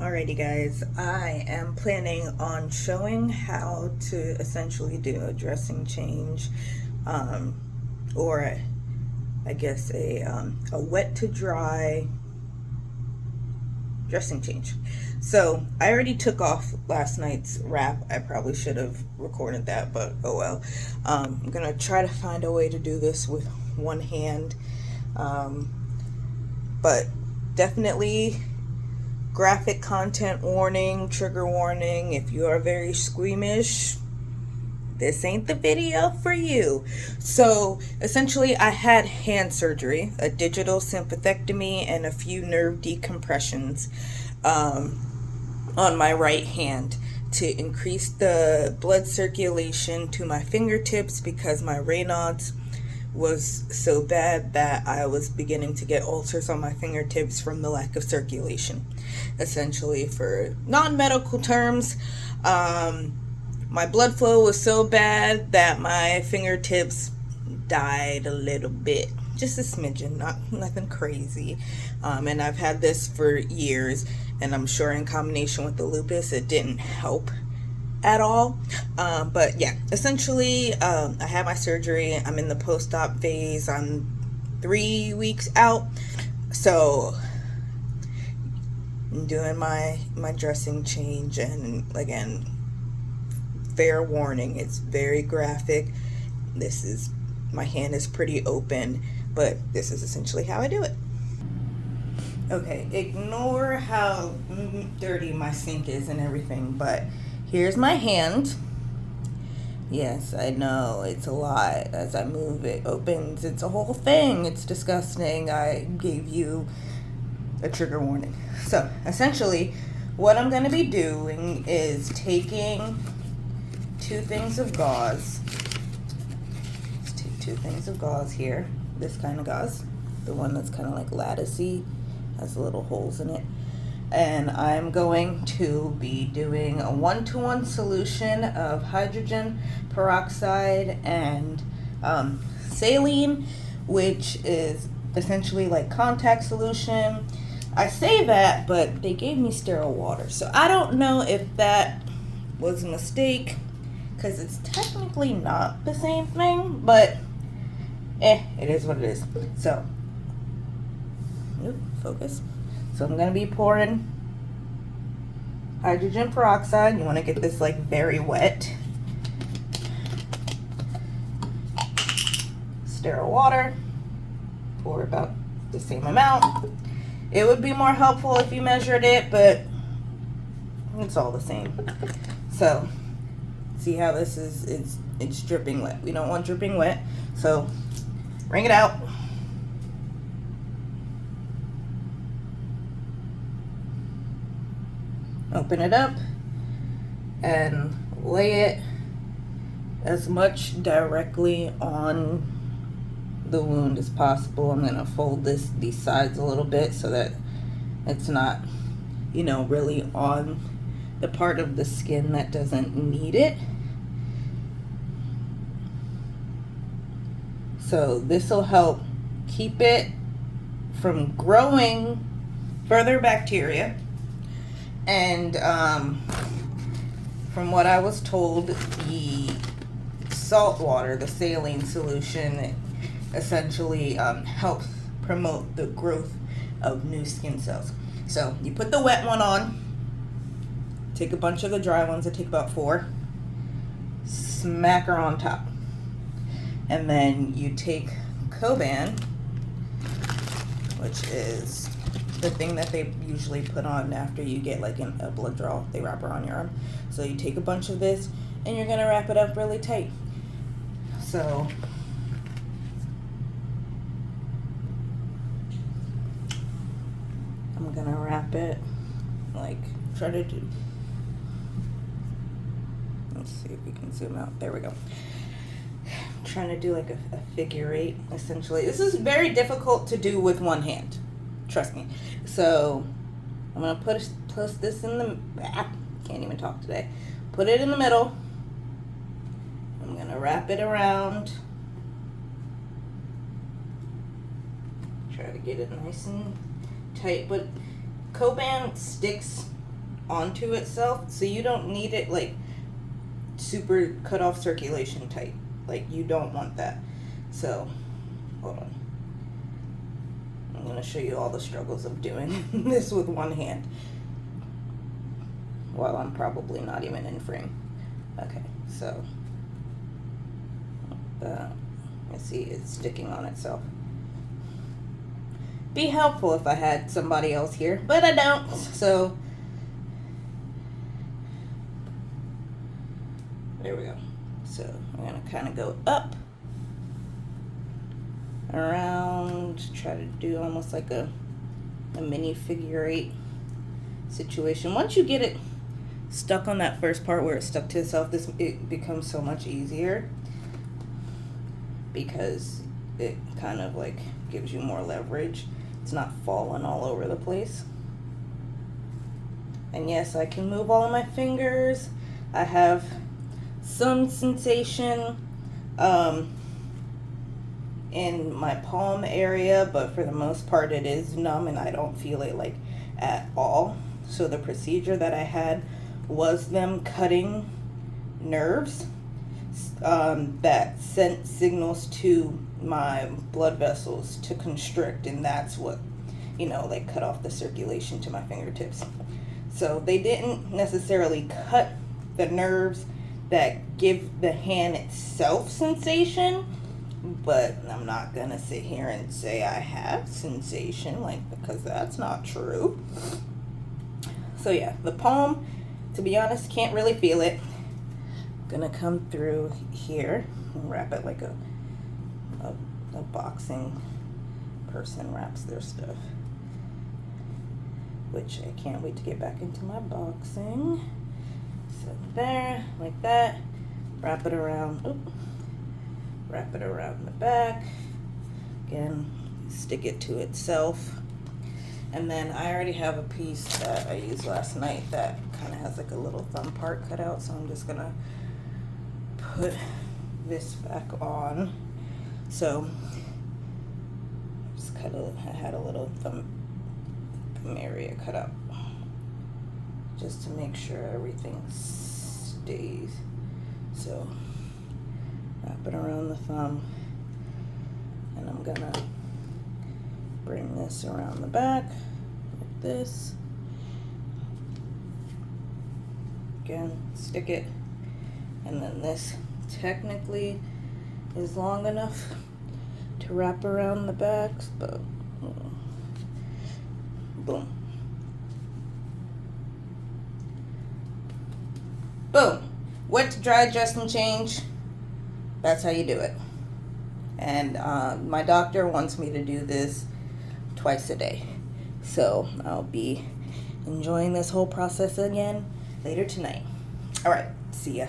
Alrighty guys, I am planning on showing how to essentially do a dressing change, or I guess a wet to dry dressing change. So I already took off last night's wrap. I probably should have recorded that, but oh well. I'm gonna try to find a way to do this with one hand, but definitely graphic content warning, trigger warning. If you are very squeamish, this ain't the video for you. So essentially I had hand surgery, a digital sympathectomy, and a few nerve decompressions on my right hand to increase the blood circulation to my fingertips because my Raynaud's was so bad that I was beginning to get ulcers on my fingertips from the lack of circulation. Essentially, for non-medical terms, my blood flow was so bad that my fingertips died a little bit, just a smidgen, nothing crazy. And I've had this for years, and I'm sure in combination with the lupus it didn't help at all. But yeah, essentially I had my surgery. I'm in the post-op phase. I'm 3 weeks out, so I'm doing my dressing change. And again, fair warning, it's very graphic. My hand is pretty open, but this is essentially how I do it. Okay, ignore how dirty my sink is and everything, but here's my hand. Yes, I know, it's a lot. As I move, it opens. It's a whole thing. It's disgusting. I gave you a trigger warning. So, essentially, what I'm going to be doing is taking 2 things of gauze. Let's take 2 things of gauze here. This kind of gauze. The one that's kind of like latticey. Has little holes in it. And I'm going to be doing a 1-to-1 solution of hydrogen peroxide and saline, which is essentially like contact solution. I say that, but they gave me sterile water, so I don't know if that was a mistake, because it's technically not the same thing, but it is what it is. So, focus. So I'm going to be pouring hydrogen peroxide. You want to get this like very wet. Sterile water. Pour about the same amount. It would be more helpful if you measured it, but it's all the same. So see how this is, it's dripping wet. We don't want dripping wet. So wring it out. Open it up and lay it as much directly on the wound as possible. I'm going to fold these sides a little bit so that it's not, really on the part of the skin that doesn't need it. So this will help keep it from growing further bacteria. And from what I was told, the salt water, the saline solution, essentially helps promote the growth of new skin cells. So you put the wet one on, take a bunch of the dry ones, I take about 4, smack her on top. And then you take Coban, which is the thing that they usually put on after you get like a blood draw. They wrap her on your arm. So you take a bunch of this and you're gonna wrap it up really tight. So I'm gonna wrap it like, try to do, let's see if we can zoom out. There we go. I'm trying to do like a figure 8 essentially. This is very difficult to do with one hand. Trust me. So I'm gonna put this in the back. Can't even talk today. Put it in the middle. I'm gonna wrap it around. Try to get it nice and tight, but Coban sticks onto itself, so you don't need it like super cut off circulation tight. Like, you don't want that. So hold on, I'm going to show you all the struggles of doing this with one hand while I'm probably not even in frame. Okay, so you see it's sticking on itself. Be helpful if I had somebody else here, but I don't. So there we go. So I'm gonna kind of go up, around, try to do almost like a mini figure 8 situation. Once you get it stuck on that first part where it's stuck to itself, it becomes so much easier because it kind of like gives you more leverage. It's not falling all over the place. And yes, I can move all of my fingers. I have some sensation in my palm area, but for the most part it is numb and I don't feel it like at all. So the procedure that I had was them cutting nerves that sent signals to my blood vessels to constrict, and that's what, you know, like cut off the circulation to my fingertips. So they didn't necessarily cut the nerves that give the hand itself sensation, but I'm not gonna sit here and say I have sensation, like, because that's not true. So yeah, the palm, to be honest, can't really feel it. I'm gonna come through here and wrap it like a boxing person wraps their stuff, which I can't wait to get back into my boxing. So there, like that, wrap it around, wrap it around the back, again, stick it to itself. And then I already have a piece that I used last night that kind of has like a little thumb part cut out, so I'm just gonna put this back on. So just I had a little thumb area cut out just to make sure everything stays. So wrap it around the thumb, and I'm gonna bring this around the back like this. Again, stick it, and then this technically is long enough to wrap around the back, but boom. Boom. Wet to dry, adjust and change. That's how you do it. And my doctor wants me to do this twice a day. So I'll be enjoying this whole process again later tonight. All right, see ya.